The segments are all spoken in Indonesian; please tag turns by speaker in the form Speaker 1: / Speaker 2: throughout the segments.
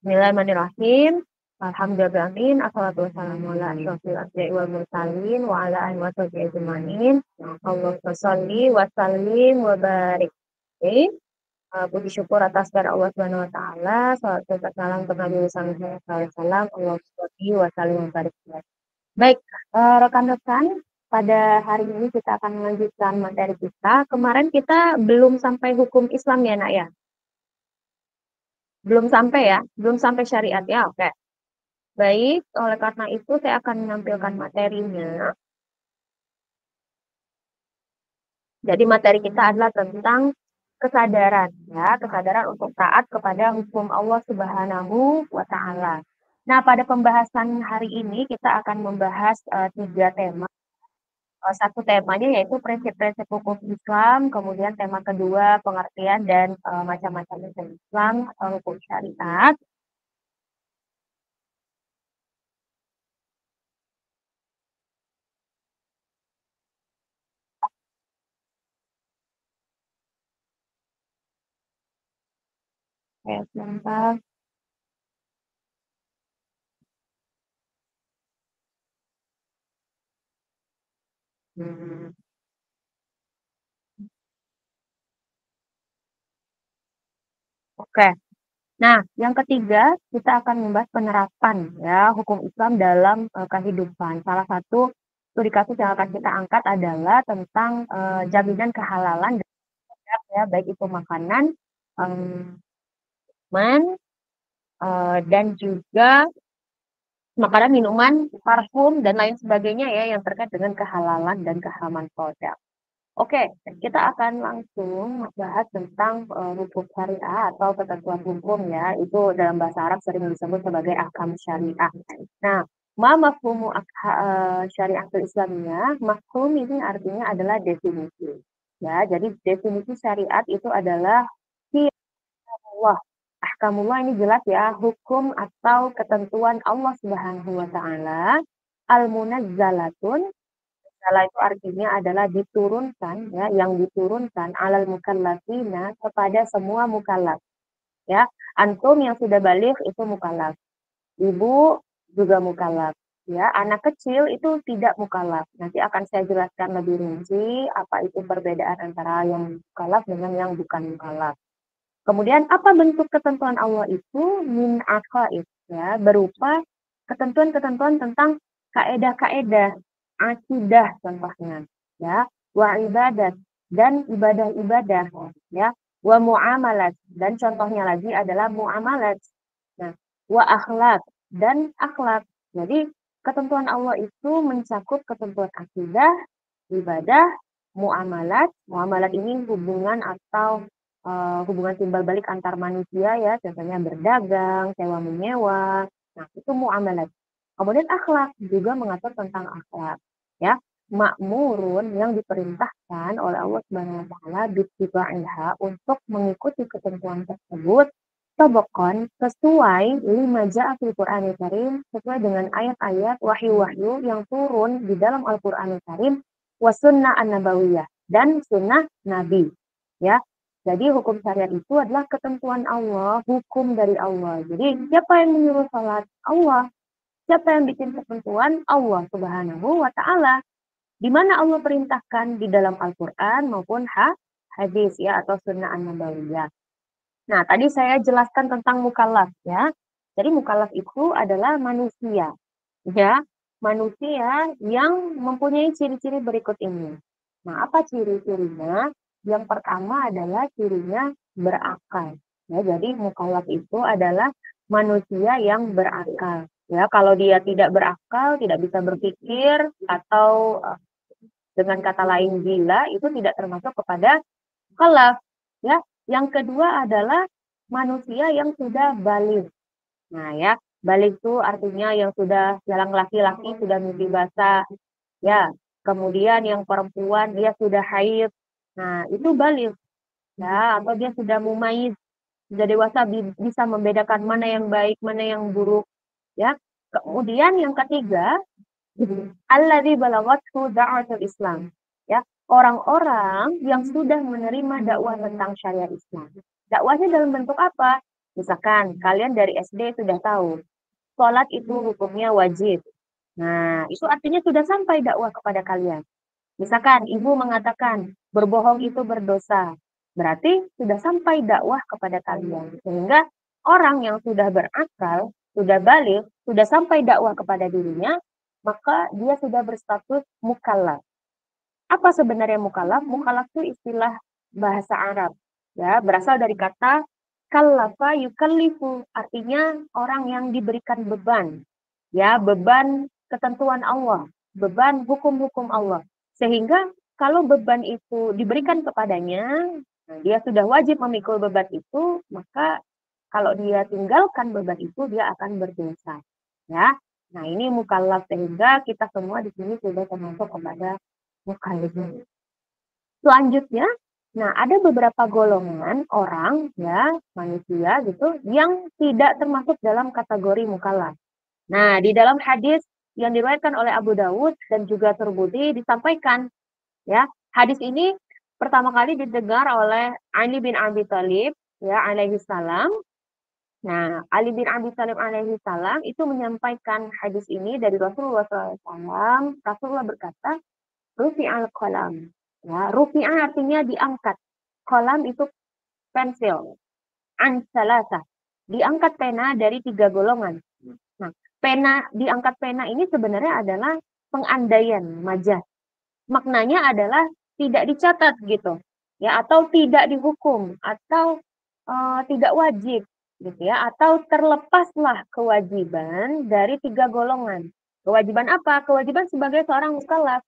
Speaker 1: Bismillahirrahmanirrahim. Alhamdulillahirrahmanirrahim. Assalatu wassalamu ala asyrofil anbiya'i wal mursalin wa ala alihi wa sahbihi ajma'in. Allahumma sholli wa sallim wa barik. Oke. Puji syukur atas dari Allah Subhanahu wa taala. Salawat serta salam untuk Nabi Muhammad sallallahu alaihi wasallam. Allahumma sholli wa sallim wa barik. Baik, rekan-rekan, pada hari ini kita akan melanjutkan materi kita. Kemarin kita belum sampai hukum Islam ya, Nak ya? Belum sampai ya? Belum sampai syariat ya? Oke. Baik, oleh karena itu saya akan menampilkan materinya. Jadi materi kita adalah tentang kesadaran ya, kesadaran untuk taat kepada hukum Allah Subhanahu wa taala. Nah, pada pembahasan hari ini kita akan membahas 3 tema. Satu temanya yaitu prinsip-prinsip hukum Islam, kemudian tema kedua pengertian dan macam-macam hukum Islam atau hukum syariat. Oke, sebentar. Hmm. Oke. Nah, yang ketiga kita akan membahas penerapan ya hukum Islam dalam kehidupan. Salah satu studi kasus yang akan kita angkat adalah tentang jaminan kehalalan dan produk ya, baik itu makanan, minuman, dan juga makanan, minuman, parfum dan lain sebagainya ya yang terkait dengan kehalalan dan keharaman produk. Oke, kita akan langsung bahas tentang hukum syariah atau ketentuan hukum ya. Itu dalam bahasa Arab sering disebut sebagai ahkam syariah. Nah, mafhumu syariatul Islamiyah, mafhum ini artinya adalah definisi. Ya, jadi definisi syariat itu adalah ahkamullah. Ahkamullah ini jelas ya, hukum atau ketentuan Allah Subhanahu wa taala al-munazzalatun. Salah itu artinya adalah diturunkan ya, yang diturunkan alal mukallafina kepada semua mukallaf ya. Antum yang sudah baligh itu mukallaf. Ibu juga mukallaf ya. Anak kecil itu tidak mukallaf. Nanti akan saya jelaskan lebih rinci apa itu perbedaan antara yang mukallaf dengan yang bukan mukallaf. Kemudian apa bentuk ketentuan Allah itu min aqaid ya, berupa ketentuan-ketentuan tentang kaedah-kaedah akidah contohnya ya, wa ibadat dan ibadah-ibadah ya, wa muamalat dan contohnya lagi adalah muamalat. Nah, wa akhlak dan akhlak. Jadi ketentuan Allah itu mencakup ketentuan akidah, ibadah, muamalat. Muamalat ini hubungan atau hubungan timbal balik antar manusia ya, contohnya berdagang, sewa menyewa. Nah, itu muamalat. Kemudian akhlak juga mengatur tentang akhlak ya. Ma'murun yang diperintahkan oleh Allah Subhanahu wa taala bittiba'iha untuk mengikuti ketentuan tersebut tobokon sesuai lima ja'a fil Qur'anil Karim, sesuai dengan ayat-ayat wahyu-wahyu yang turun di dalam Al-Qur'anil Karim wa sunnah an-nabawiyah dan sunnah Nabi ya. Jadi hukum syariat itu adalah ketentuan Allah, hukum dari Allah. Jadi siapa yang menyuruh salat? Allah. Siapa yang bikin ketentuan? Allah Subhanahu wa taala. Di mana Allah perintahkan di dalam Al-Qur'an maupun hadis ya atau sunnah an-nabawiyah. Nah, tadi saya jelaskan tentang mukallaf ya. Jadi mukallaf itu adalah manusia ya, manusia yang mempunyai ciri-ciri berikut ini. Nah, apa ciri-cirinya? Yang pertama adalah cirinya berakal. Ya, jadi mukallaf itu adalah manusia yang berakal. Ya, kalau dia tidak berakal, tidak bisa berpikir atau dengan kata lain gila, itu tidak termasuk kepada mukallaf. Ya, yang kedua adalah manusia yang sudah baligh. Nah, ya, baligh itu artinya yang sudah yang laki-laki sudah mimpi basah. Ya, kemudian yang perempuan dia sudah haid. Nah, itu baligh. Ya, atau dia sudah mumayyiz, sudah dewasa bisa membedakan mana yang baik, mana yang buruk. Ya. Kemudian yang ketiga, alladzi balaghathu da'watul Islam. Ya, orang-orang yang sudah menerima dakwah tentang syariat Islam. Dakwahnya dalam bentuk apa? Misalkan kalian dari SD sudah tahu, sholat itu hukumnya wajib. Nah, itu artinya sudah sampai dakwah kepada kalian. Misalkan ibu mengatakan berbohong itu berdosa, berarti sudah sampai dakwah kepada kalian. Sehingga orang yang sudah berakal, sudah balik, sudah sampai dakwah kepada dirinya, maka dia sudah berstatus mukallaf. Apa sebenarnya mukallaf? Mukallaf itu istilah bahasa Arab, ya, berasal dari kata kallafa yukallifu, artinya orang yang diberikan beban, ya, beban ketentuan Allah, beban hukum-hukum Allah. Sehingga kalau beban itu diberikan kepadanya, dia sudah wajib memikul beban itu, maka kalau dia tinggalkan beban itu, dia akan berdosa, ya. Nah, ini mukallaf, sehingga kita semua di sini sudah termasuk kepada mukallaf. Selanjutnya, nah ada beberapa golongan orang, ya, manusia gitu yang tidak termasuk dalam kategori mukallaf. Nah, di dalam hadis yang diriwayatkan oleh Abu Dawud dan juga Tirmidzi disampaikan, ya, hadis ini pertama kali didengar oleh Ali bin Abi Thalib, ya, alaihi salam. Nah, Ali bin Abi Thalib alaihi salam itu menyampaikan hadis ini dari Rasulullah SAW. Rasulullah berkata, Rufi'al qalam. Ya, rufi'a artinya diangkat. Qalam itu pensil. An salasa. Diangkat pena dari 3 golongan. Nah, diangkat pena ini sebenarnya adalah pengandaian, majaz. Maknanya adalah tidak dicatat gitu. Ya, atau tidak dihukum, atau tidak wajib gitu ya, atau terlepaslah kewajiban dari 3 golongan. Kewajiban apa? Kewajiban sebagai seorang mukallaf.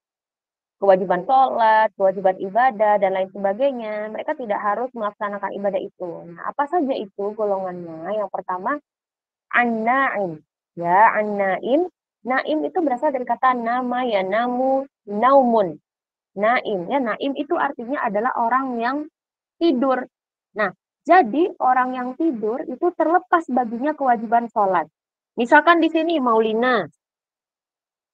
Speaker 1: Kewajiban sholat, kewajiban ibadah, dan lain sebagainya. Mereka tidak harus melaksanakan ibadah itu. Nah, apa saja itu golongannya? Yang pertama, an-na'im. Ya, an-na'im. Na'im itu berasal dari kata nama, ya, namu, naumun. Na'im. Ya, na'im itu artinya adalah orang yang tidur. Nah, jadi orang yang tidur itu terlepas baginya kewajiban sholat. Misalkan di sini Maulina,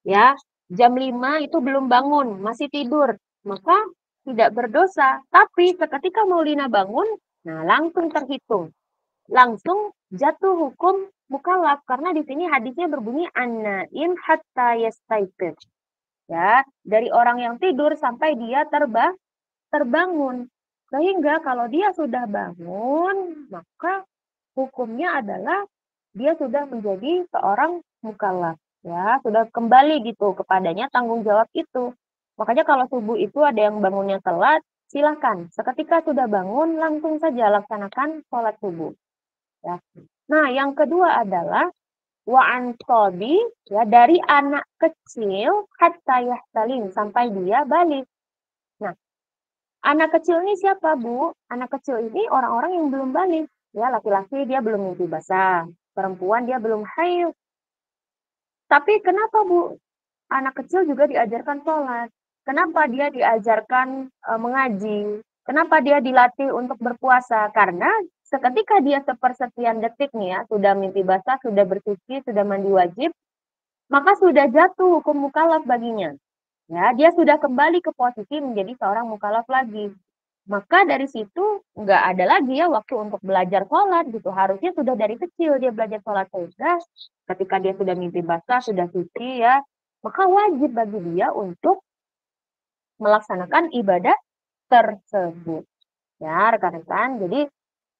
Speaker 1: ya, jam 5 itu belum bangun, masih tidur, maka tidak berdosa. Tapi seketika Maulina bangun, nah langsung terhitung. Langsung jatuh hukum mukallaf karena di sini hadisnya berbunyi an-naim hatta yastaiqidh. Ya, dari orang yang tidur sampai dia terbangun. Sehingga kalau dia sudah bangun, maka hukumnya adalah dia sudah menjadi seorang mukallaf, ya, sudah kembali gitu kepadanya tanggung jawab itu. Makanya kalau subuh itu ada yang bangunnya telat, silahkan seketika sudah bangun langsung saja laksanakan sholat subuh, ya. Nah, yang kedua adalah wa'an sobi, ya, dari anak kecil hatta yahtalim, sampai dia balik. Nah, anak kecil ini siapa, Bu? Anak kecil ini orang-orang yang belum balik. Ya, laki-laki dia belum mimpi basah, perempuan dia belum haid. Tapi kenapa, Bu? Anak kecil juga diajarkan sholat. Kenapa dia diajarkan mengaji? Kenapa dia dilatih untuk berpuasa? Karena seketika dia sepersekian detik nih ya, sudah mimpi basah, sudah bersuci, sudah mandi wajib, maka sudah jatuh hukum mukallaf baginya. Ya, dia sudah kembali ke posisi menjadi seorang mukallaf lagi. Maka dari situ nggak ada lagi ya waktu untuk belajar sholat gitu. Harusnya sudah dari kecil dia belajar sholat, sehingga ketika dia sudah mimpi basah, sudah suci ya, maka wajib bagi dia untuk melaksanakan ibadah tersebut. Ya, rekan-rekan. Jadi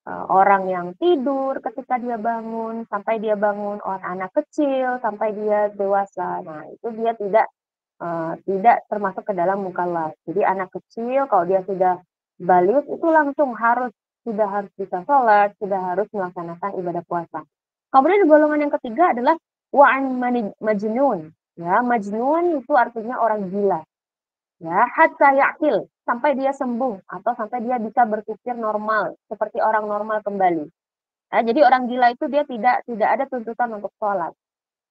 Speaker 1: orang yang tidur ketika dia bangun, sampai dia bangun, orang anak kecil sampai dia dewasa, nah itu dia tidak termasuk ke dalam mukallaf. Jadi anak kecil kalau dia sudah balik itu langsung sudah harus bisa sholat, sudah harus melaksanakan ibadah puasa. Kemudian golongan yang ketiga adalah wa'an majnun. Ya, majnun itu artinya orang gila. Ya, hatta ya'qil, sampai dia sembuh atau sampai dia bisa berpikir normal, seperti orang normal kembali. Ya, jadi orang gila itu dia tidak ada tuntutan untuk sholat.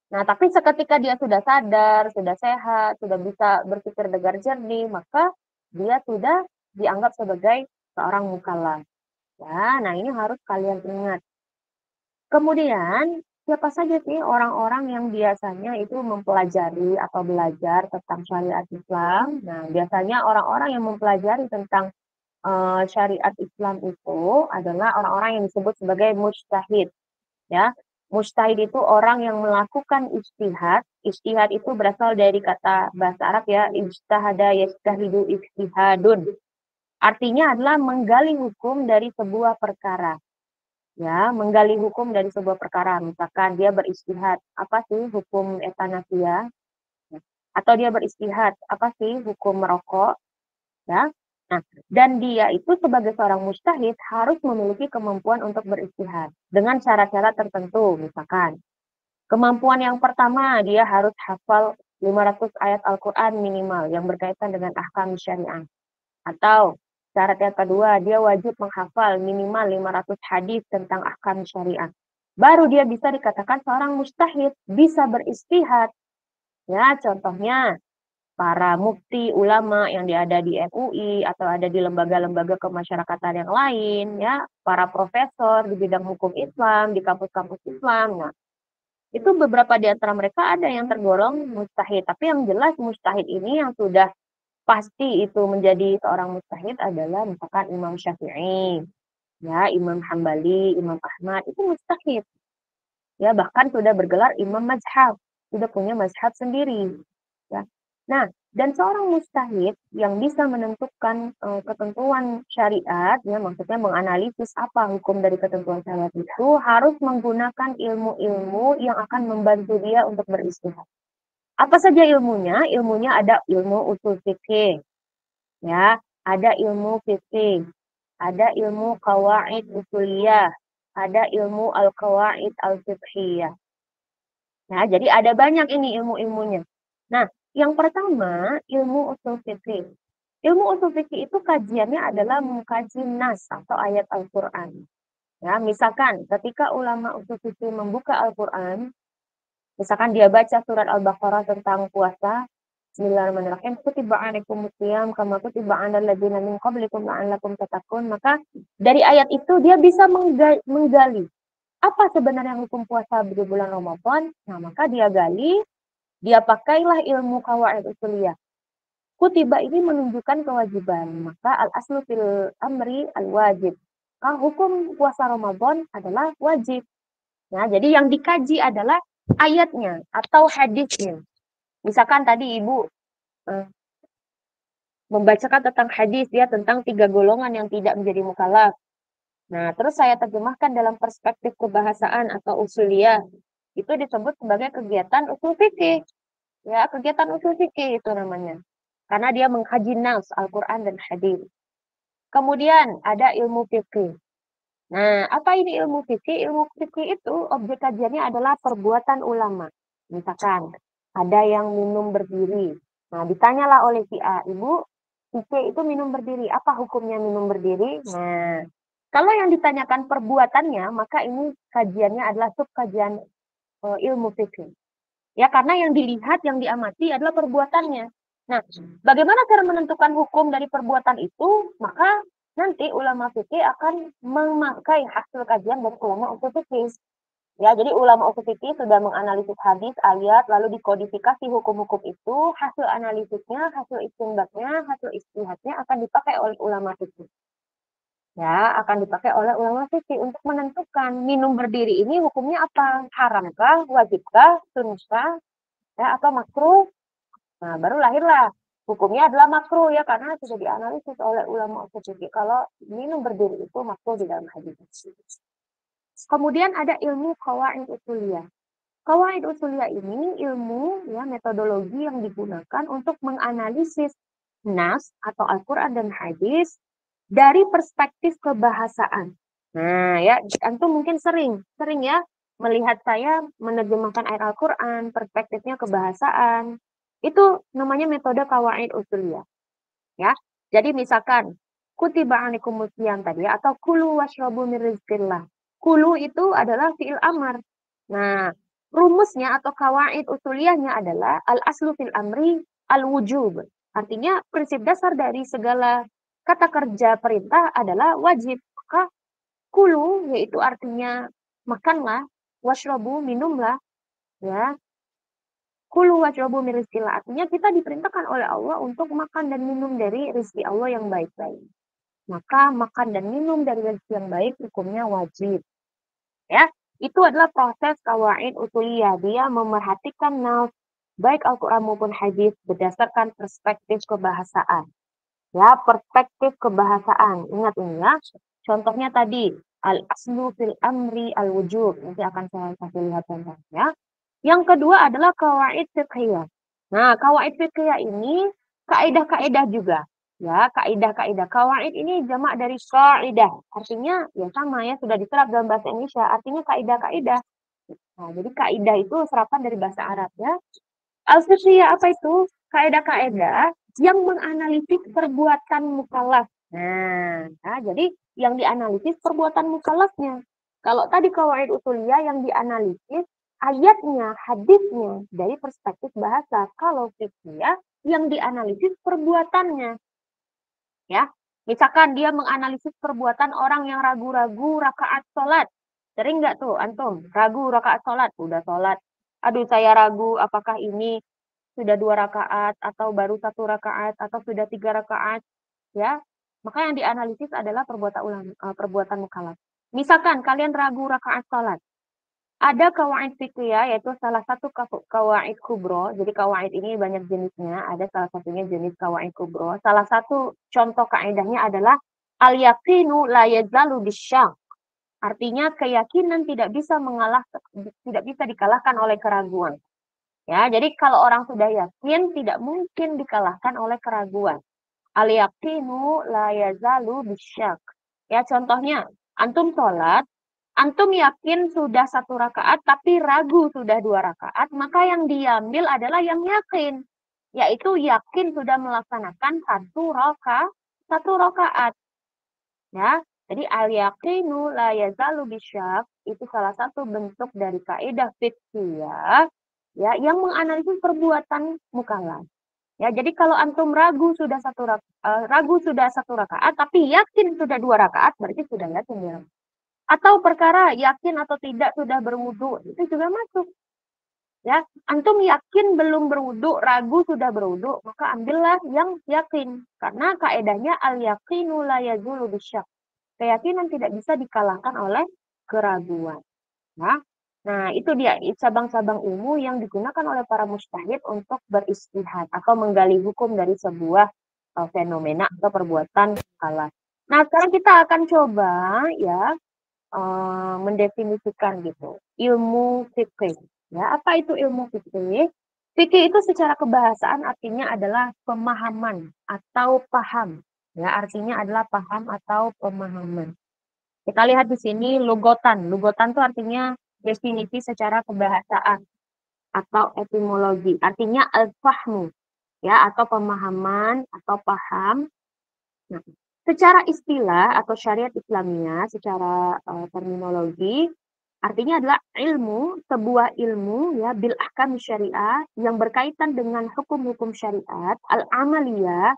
Speaker 1: Nah, tapi seketika dia sudah sadar, sudah sehat, sudah bisa berpikir dengan jernih, maka dia sudah dianggap sebagai seorang mukallaf. Ya, nah ini harus kalian ingat. Kemudian, siapa saja sih orang-orang yang biasanya itu mempelajari atau belajar tentang syariat Islam? Nah, biasanya orang-orang yang mempelajari tentang syariat Islam itu adalah orang-orang yang disebut sebagai mujtahid, ya. Mujtahid itu orang yang melakukan ijtihad. Ijtihad itu berasal dari kata bahasa Arab ya, ijtahada yajtahidu ijtihadun. Artinya adalah menggali hukum dari sebuah perkara. Ya, menggali hukum dari sebuah perkara. Misalkan dia berijtihad, apa sih hukum euthanasia? Atau dia berijtihad, apa sih hukum merokok? Ya. Nah, dan dia itu sebagai seorang mujtahid harus memiliki kemampuan untuk berijtihad dengan syarat-syarat tertentu. Misalkan, kemampuan yang pertama dia harus hafal 500 ayat Al-Qur'an minimal yang berkaitan dengan ahkam syariah. Atau syarat yang kedua, dia wajib menghafal minimal 500 hadis tentang ahkam syariah. Baru dia bisa dikatakan seorang mujtahid, bisa berijtihad. Ya, contohnya para mufti, ulama yang ada di MUI atau ada di lembaga-lembaga kemasyarakatan yang lain, ya, para profesor di bidang hukum Islam, di kampus-kampus Islam. Nah, itu beberapa di antara mereka ada yang tergolong mujtahid. Tapi yang jelas mujtahid ini yang sudah pasti itu menjadi seorang mujtahid adalah misalkan Imam Syafi'i, ya, Imam Hambali, Imam Ahmad, itu mujtahid. Ya, bahkan sudah bergelar imam mazhab, sudah punya mazhab sendiri. Ya. Nah, dan seorang mujtahid yang bisa menentukan ketentuan syariat, ya, maksudnya menganalisis apa hukum dari ketentuan syariat itu harus menggunakan ilmu-ilmu yang akan membantu dia untuk berijtihad. Apa saja ilmunya? Ilmunya ada ilmu usul fikih, ya, ada ilmu fikih, ada ilmu qawaid usuliyah, ada ilmu al-qawaid al-fiqhiyah. Nah, jadi ada banyak ini ilmu-ilmunya. Nah, yang pertama ilmu usul fikih. Ilmu usul fikih itu kajiannya adalah mengkaji nas atau ayat Al-Qur'an. Ya, misalkan ketika ulama usul fikih membuka Al-Qur'an, misalkan dia baca surat Al-Baqarah tentang puasa, Bismillahirrahmanirrahim, kutiba alaikumus shiyam kama kutiba alal ladzina min qablikum la'allakum tattaqun, maka dari ayat itu dia bisa menggali apa sebenarnya hukum puasa di bulan Ramadan. Nah, maka dia gali, dia pakailah ilmu qawaid usuliyah. Kutiba ini menunjukkan kewajiban, maka al-aslu fil amri al-wajib. Hukum puasa Ramadan adalah wajib. Nah, jadi yang dikaji adalah ayatnya atau hadisnya. Misalkan tadi Ibu membacakan tentang hadis ya tentang 3 golongan yang tidak menjadi mukallaf. Nah, terus saya terjemahkan dalam perspektif kebahasaan atau usuliyah. Itu disebut sebagai kegiatan usul fikih. Ya, kegiatan usul fikih itu namanya. Karena dia mengkaji nas Al-Qur'an dan hadis. Kemudian ada ilmu fikih. Nah, apa ini ilmu fikih? Ilmu fikih itu objek kajiannya adalah perbuatan ulama. Misalkan ada yang minum berdiri. Nah, ditanyalah oleh si A, "Ibu, si C itu minum berdiri. Apa hukumnya minum berdiri?" Nah, kalau yang ditanyakan perbuatannya, maka ini kajiannya adalah subkajian ilmu fikih. Ya, karena yang dilihat, yang diamati adalah perbuatannya. Nah, bagaimana cara menentukan hukum dari perbuatan itu? Maka nanti ulama fikih akan memakai hasil kajian dari ulama usul fikih. Ya, jadi ulama usul fikih sudah menganalisis hadis, ayat, lalu dikodifikasi hukum-hukum itu, hasil analisisnya, hasil istinbatnya, hasil ijtihadnya akan dipakai oleh ulama fikih. Ya, akan dipakai oleh ulama fikih untuk menentukan minum berdiri ini hukumnya apa? Haramkah, wajibkah, sunnahkah, ya, atau makruh? Nah, baru lahirlah hukumnya adalah makruh ya karena sudah dianalisis oleh ulama usul fikih kalau minum berdiri itu makruh di dalam hadis. Kemudian ada ilmu qawaid usuliyah. Qawaid usuliyah ini ilmu ya metodologi yang digunakan untuk menganalisis nas atau Al-Qur'an dan hadis dari perspektif kebahasaan. Nah, ya, antum mungkin sering ya melihat saya menerjemahkan ayat Al-Qur'an, perspektifnya kebahasaan. Itu namanya metode qawaid usuliyah, ya. Jadi misalkan kutiba alaikumus shiyam tadi ya, atau kulu washrabu min rizqillah. Kulu itu adalah fi'il amar. Nah, rumusnya atau qawaid usuliyahnya adalah al-aslu fil amri al-wujub. Artinya prinsip dasar dari segala kata kerja perintah adalah wajib. Maka kulu yaitu artinya makanlah, washrabu minumlah, ya. Kulu washrabu min rizqillah. Artinya kita diperintahkan oleh Allah untuk makan dan minum dari rezeki Allah yang baik-baik. maka makan dan minum dari rezeki yang baik hukumnya wajib. Ya, itu adalah proses qawaid usuliyah. Dia memerhatikan nas baik Al-Quran maupun hadis berdasarkan perspektif kebahasaan. Ya, perspektif kebahasaan. Ingat ini ya. Contohnya tadi, al-aslu fil amri al-wujub. Nanti akan saya kasih lihat contohnya. Yang kedua adalah qawaid fiqhiyah. Nah, qawaid fiqhiyah ini kaidah-kaidah juga. Ya, kaidah-kaidah. Qawaid ini jamak dari qaidah. Artinya ya sama ya, sudah diserap dalam bahasa Indonesia. Artinya kaidah-kaidah. Nah, jadi kaidah itu serapan dari bahasa Arab ya. Al-fiqhiyah apa itu? Kaidah-kaidah yang menganalisis perbuatan mukallaf. Nah, jadi yang dianalisis perbuatan mukallafnya. Kalau tadi qawaid usuliyah yang dianalisis ayatnya, hadisnya dari perspektif bahasa. Kalau fiqhiyah yang dianalisis perbuatannya. Ya, misalkan dia menganalisis perbuatan orang yang ragu-ragu rakaat sholat. Sering nggak tuh antum ragu rakaat sholat? Udah sholat. Aduh saya ragu apakah ini sudah 2 rakaat atau baru 1 rakaat atau sudah 3 rakaat ya, maka yang dianalisis adalah perbuatan mukallaf. Misalkan kalian ragu rakaat salat, ada qawaid fiqhiyah yaitu salah satu qawaid kubro. Jadi qawaid ini banyak jenisnya, ada salah satunya jenis qawaid kubro. Salah satu contoh kaidahnya adalah al yaqinu la yazalu bisyak. Artinya keyakinan tidak bisa dikalahkan oleh keraguan. Ya, jadi kalau orang sudah yakin tidak mungkin dikalahkan oleh keraguan. Al-yaqinu la yazalu bisyak. Ya, contohnya, antum sholat, antum yakin sudah 1 rakaat, tapi ragu sudah 2 rakaat, maka yang diambil adalah yang yakin. Yaitu yakin sudah melaksanakan 1 rakaat. Ya, jadi al-yaqinu la yazalu bisyak, itu salah satu bentuk dari kaidah fiqhiyah ya yang menganalisis perbuatan mukallaf. Ya, jadi kalau antum ragu sudah 1 rakaat tapi yakin sudah 2 rakaat berarti sudah yakin ya. Atau perkara yakin atau tidak sudah berwudu itu juga masuk. Ya, antum yakin belum berwudu, ragu sudah berwudu, maka ambillah yang yakin. Karena kaedahnya al yaqinu la yazulu bisyak. Keyakinan tidak bisa dikalahkan oleh keraguan. Nah, itu dia cabang-cabang ilmu yang digunakan oleh para mujtahid untuk beristihad atau menggali hukum dari sebuah fenomena atau perbuatan salah. Nah, sekarang kita akan coba ya mendefinisikan gitu ilmu fikih. Ya, apa itu ilmu fikih? Fikih itu secara kebahasaan artinya adalah pemahaman atau paham. Ya, artinya adalah paham atau pemahaman. Kita lihat di sini lugotan. Lugotan itu artinya definisi secara kebahasaan atau etimologi. Artinya al-fahmu ya atau pemahaman atau paham. Nah, secara istilah atau syariat Islamiyah, secara terminologi artinya adalah sebuah ilmu ya bil ahkam syariah yang berkaitan dengan hukum-hukum syariat, al-amaliyah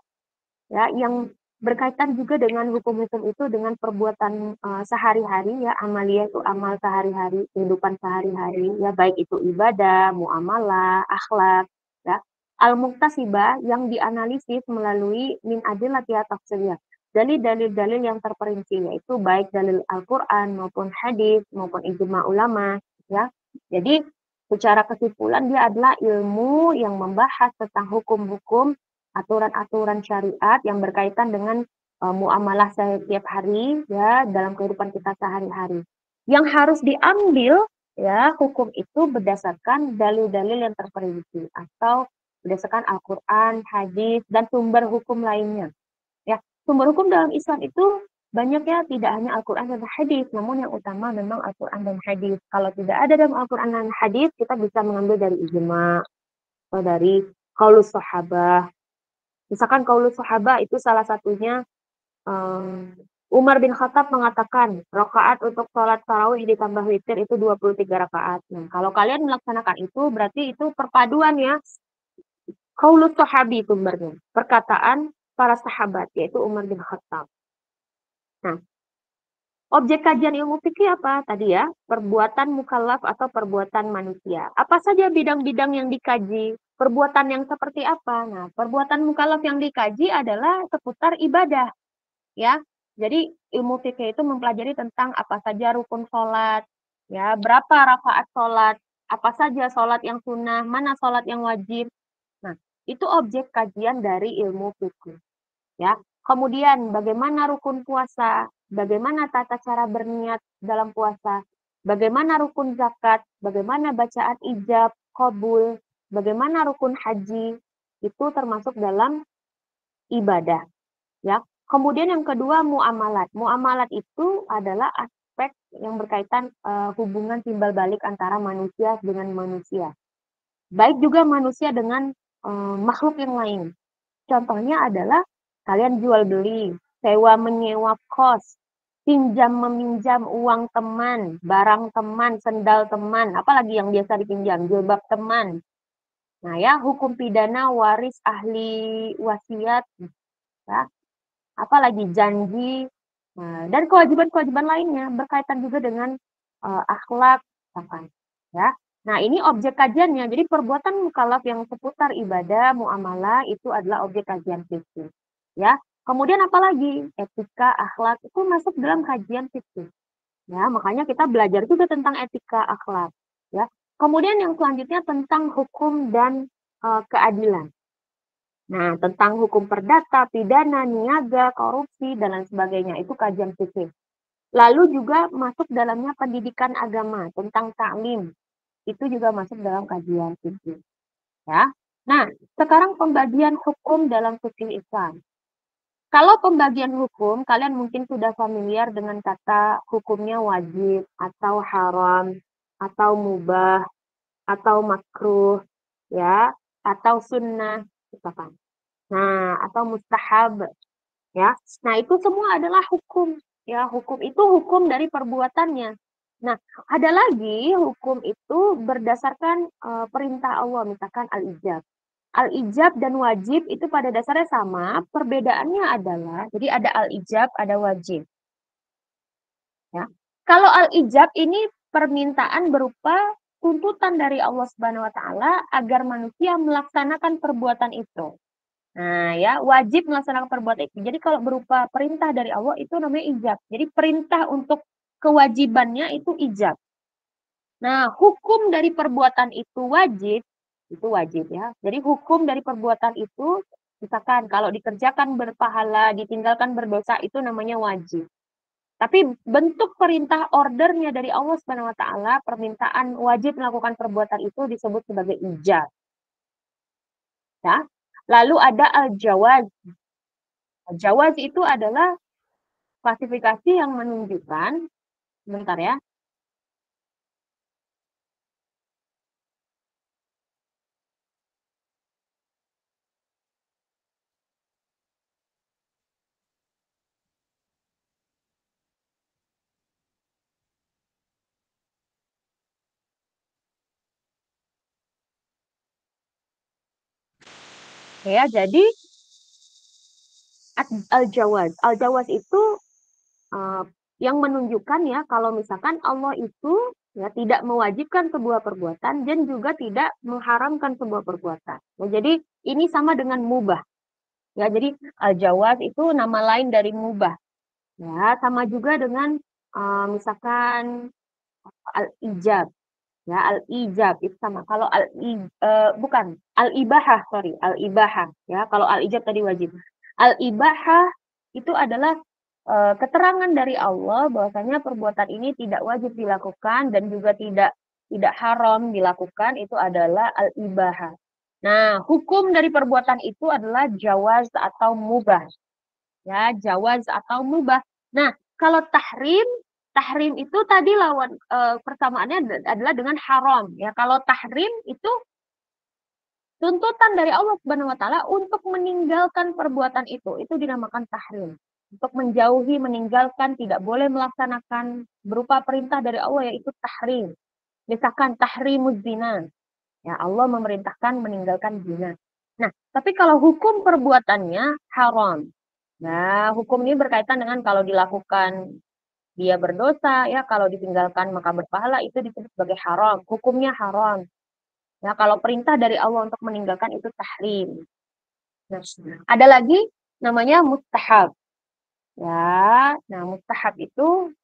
Speaker 1: ya yang berkaitan juga dengan hukum-hukum itu dengan perbuatan sehari-hari ya amalia itu amal sehari-hari kehidupan sehari-hari ya baik itu ibadah, muamalah, akhlak ya al-muktasibah yang dianalisis melalui min adillati tafsiriyah dalil-dalil yang terperinci yaitu baik dalil Al-Qur'an maupun hadis maupun ijma ulama ya. Jadi secara kesimpulan dia adalah ilmu yang membahas tentang hukum-hukum aturan-aturan syariat yang berkaitan dengan muamalah setiap hari ya dalam kehidupan kita sehari-hari. Yang harus diambil ya hukum itu berdasarkan dalil-dalil yang terperinci atau berdasarkan Al-Qur'an, hadis dan sumber hukum lainnya. Ya, sumber hukum dalam Islam itu banyaknya tidak hanya Al-Qur'an dan hadis, namun yang utama memang Al-Qur'an dan hadis. Kalau tidak ada dalam Al-Qur'an dan hadis, kita bisa mengambil dari ijma atau dari qaulus sahabah. Misalkan qaulus sahabah itu salah satunya Umar bin Khattab mengatakan rakaat untuk sholat tarawih ditambah witir itu 23 rakaat. Nah, kalau kalian melaksanakan itu berarti itu perpaduan ya. Qaulus sahabi sumbernya, perkataan para sahabat yaitu Umar bin Khattab. Nah, objek kajian ilmu fikih apa? Tadi ya, perbuatan mukallaf atau perbuatan manusia. Apa saja bidang-bidang yang dikaji? Perbuatan yang seperti apa? Nah, perbuatan mukallaf yang dikaji adalah seputar ibadah. Ya, Jadi ilmu fikih itu mempelajari tentang apa saja rukun sholat, ya, berapa rakaat sholat, apa saja sholat yang sunnah, mana sholat yang wajib. Nah, itu objek kajian dari ilmu fikih, ya. Kemudian bagaimana rukun puasa, bagaimana tata cara berniat dalam puasa, bagaimana rukun zakat, bagaimana bacaan ijab, qabul, bagaimana rukun haji, itu termasuk dalam ibadah. Ya. Kemudian yang kedua muamalat. Muamalat itu adalah aspek yang berkaitan hubungan timbal balik antara manusia dengan manusia. Baik juga manusia dengan makhluk yang lain. Contohnya adalah kalian jual beli, sewa menyewa kos, pinjam meminjam uang teman, barang teman, sendal teman, apalagi yang biasa dipinjam, jilbab teman. Nah ya, hukum pidana waris ahli wasiat, ya, apalagi janji, dan kewajiban-kewajiban lainnya berkaitan juga dengan akhlak, misalkan, ya. Nah, ini objek kajiannya. Jadi perbuatan mukallaf yang seputar ibadah, muamalah itu adalah objek kajian fikih, ya. Kemudian apalagi etika, akhlak itu masuk dalam kajian fikih, ya. Makanya kita belajar juga tentang etika, akhlak, ya. Kemudian yang selanjutnya tentang hukum dan keadilan. Nah, tentang hukum perdata, pidana, niaga, korupsi, dan lain sebagainya, itu kajian fikih. Lalu juga masuk dalamnya pendidikan agama, tentang taklim, itu juga masuk dalam kajian fikih. Ya. Nah, sekarang pembagian hukum dalam fikih Islam. Kalau pembagian hukum, kalian mungkin sudah familiar dengan kata hukumnya wajib, atau haram, atau mubah, atau makruh, ya, atau sunnah, misalkan. Nah, atau mustahab, ya. Nah, itu semua adalah hukum, ya. Hukum itu hukum dari perbuatannya. Nah, ada lagi hukum itu berdasarkan perintah Allah, misalkan al-ijab. Al-ijab dan wajib itu pada dasarnya sama, perbedaannya adalah jadi ada al-ijab, ada wajib, ya. Kalau al-ijab ini permintaan berupa tuntutan dari Allah Subhanahu wa taala agar manusia melaksanakan perbuatan itu. Nah, ya, wajib melaksanakan perbuatan itu. Jadi kalau berupa perintah dari Allah itu namanya ijab. Jadi perintah untuk kewajibannya itu ijab. Nah, hukum dari perbuatan itu wajib ya. Jadi hukum dari perbuatan itu, misalkan kalau dikerjakan berpahala, ditinggalkan berdosa itu namanya wajib. Tapi bentuk perintah ordernya dari Allah Subhanahu wa taala, permintaan wajib melakukan perbuatan itu disebut sebagai ijab. Ya. Lalu ada al-jawaz. Jawaz itu adalah klasifikasi yang menunjukkan, sebentar ya. Ya, jadi al-jawaz. Al-jawaz itu uh, yang menunjukkan ya kalau misalkan Allah itu ya tidak mewajibkan sebuah perbuatan dan juga tidak mengharamkan sebuah perbuatan. Nah, jadi ini sama dengan mubah. Ya, jadi al-jawaz itu nama lain dari mubah. Ya, sama juga dengan misalkan al-ijab. Ya, al-ijab itu sama. Kalau bukan, al-ibahah, sorry, al-ibahah. Ya, kalau al-ijab tadi wajib. Al-ibahah itu adalah keterangan dari Allah bahwasanya perbuatan ini tidak wajib dilakukan dan juga tidak haram dilakukan, itu adalah al-ibahah. Nah, hukum dari perbuatan itu adalah jawaz atau mubah. Ya, jawaz atau mubah. Nah, kalau tahrim, tahrim itu tadi lawan persamaannya adalah dengan haram. Ya, kalau tahrim itu tuntutan dari Allah Subhanahu wa taala untuk meninggalkan perbuatan itu dinamakan tahrim. Untuk menjauhi, meninggalkan, tidak boleh melaksanakan berupa perintah dari Allah yaitu tahrim. Misalkan tahrimuz zina. Ya, Allah memerintahkan meninggalkan zina. Nah, tapi kalau hukum perbuatannya haram. Nah, hukum ini berkaitan dengan kalau dilakukan dia berdosa, ya kalau ditinggalkan maka berpahala, itu disebut sebagai haram. Hukumnya haram. Ya, kalau perintah dari Allah untuk meninggalkan itu tahrim. Nah, ada lagi namanya mustahab. Ya, nah mustahab itu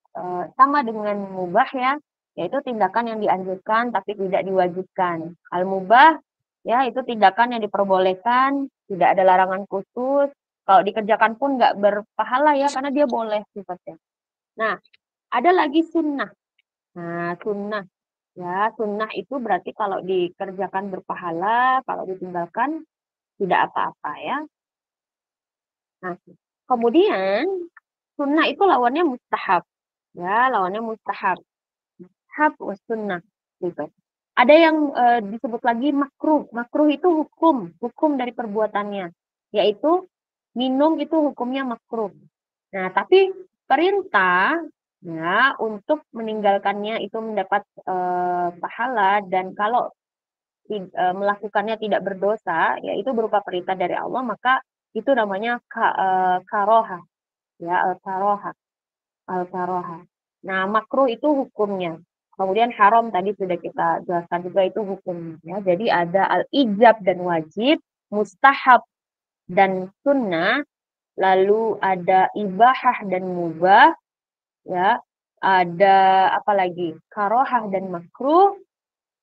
Speaker 1: sama dengan mubah ya, yaitu tindakan yang dianjurkan tapi tidak diwajibkan. Al-mubah ya itu tindakan yang diperbolehkan, tidak ada larangan khusus. Kalau dikerjakan pun nggak berpahala ya, karena dia boleh sifatnya. Nah, ada lagi sunnah. Nah, sunnah ya, sunnah itu berarti kalau dikerjakan berpahala, kalau ditinggalkan tidak apa-apa ya. Nah, kemudian sunnah itu lawannya mustahab. Ya, lawannya mustahab. Mustahab was sunnah gitu. Ada yang disebut lagi makruh. Makruh itu hukum dari perbuatannya, yaitu minum itu hukumnya makruh. Nah, tapi perintah ya untuk meninggalkannya itu mendapat pahala, dan kalau melakukannya tidak berdosa, yaitu berupa perintah dari Allah, maka itu namanya karoha, ya al-karoha. Al-karoha. Nah, makruh itu hukumnya. Kemudian haram tadi sudah kita jelaskan juga itu hukumnya. Ya. Jadi ada al-ijab dan wajib, mustahab dan sunnah, lalu ada ibahah dan mubah, ya. Ada apa lagi? Karohah dan makruh,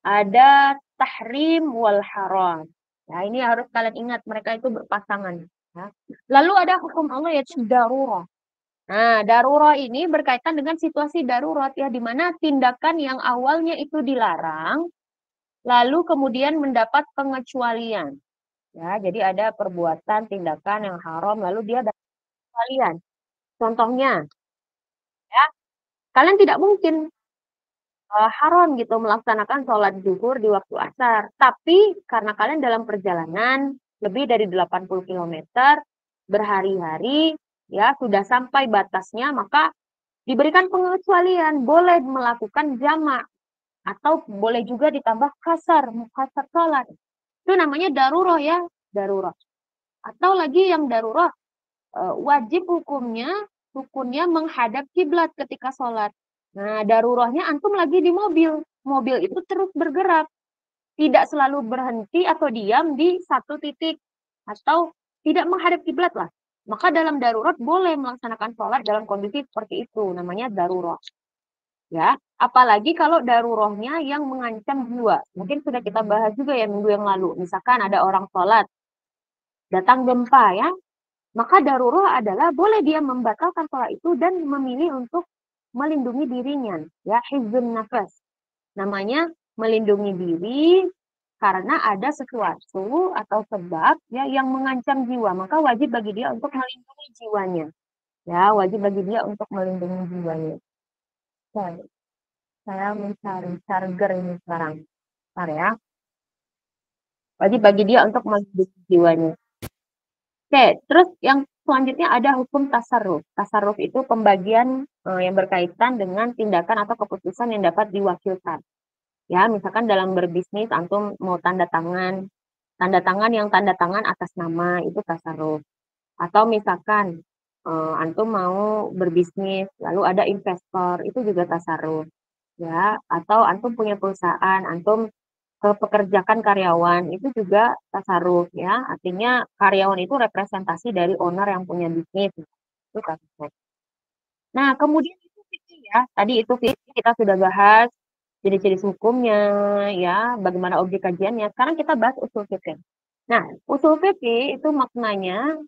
Speaker 1: ada tahrim wal haram. Nah, ini harus kalian ingat, mereka itu berpasangan. Ya. Lalu ada hukum Allah yaitu darurah. Nah, darurat ini berkaitan dengan situasi darurat ya, di mana tindakan yang awalnya itu dilarang, lalu kemudian mendapat pengecualian. Ya, jadi ada perbuatan, tindakan yang haram, lalu dia dapat pengecualian. Contohnya, ya, kalian tidak mungkin haram gitu melaksanakan sholat zuhur di waktu asar. Tapi karena kalian dalam perjalanan lebih dari 80 kilometer berhari-hari, ya sudah sampai batasnya, maka diberikan pengecualian, boleh melakukan jamak atau boleh juga ditambah kasar salat. Itu namanya daruroh ya, daruroh. Atau lagi yang daruroh, wajib hukumnya menghadap kiblat ketika sholat. Nah, darurohnya antum lagi di mobil. Mobil itu terus bergerak, tidak selalu berhenti atau diam di satu titik, atau tidak menghadap kiblat lah. Maka dalam darurat boleh melaksanakan sholat dalam kondisi seperti itu, namanya darurat. Ya, apalagi kalau darurohnya yang mengancam jiwa. Mungkin sudah kita bahas juga ya minggu yang lalu. Misalkan ada orang sholat, datang gempa ya, maka daruroh adalah boleh dia membatalkan sholat itu dan memilih untuk melindungi dirinya. Ya, hifdzun nafas. Namanya melindungi diri karena ada sesuatu atau sebab ya yang mengancam jiwa. Maka wajib bagi dia untuk melindungi jiwanya. Ya, wajib bagi dia untuk melindungi jiwanya. Oke. Saya mencari charger ini sekarang. Bentar ya. Wajib bagi dia untuk melindungi jiwanya. Oke, terus yang selanjutnya ada hukum tasarruf. Tasarruf itu pembagian yang berkaitan dengan tindakan atau keputusan yang dapat diwakilkan. Ya, misalkan dalam berbisnis, antum mau tanda tangan yang tanda tangan atas nama itu tasarruf. Atau misalkan antum mau berbisnis, lalu ada investor, itu juga tasarruf. Ya, atau antum punya perusahaan, antum pekerjakan karyawan, itu juga tasarruf ya. Artinya karyawan itu representasi dari owner yang punya bisnis. Itu tasarruf. Nah, kemudian itu fikih ya. Tadi itu fikih kita sudah bahas ciri-ciri hukumnya ya, bagaimana objek kajiannya. Sekarang kita bahas usul fikih. Nah, usul fikih itu maknanya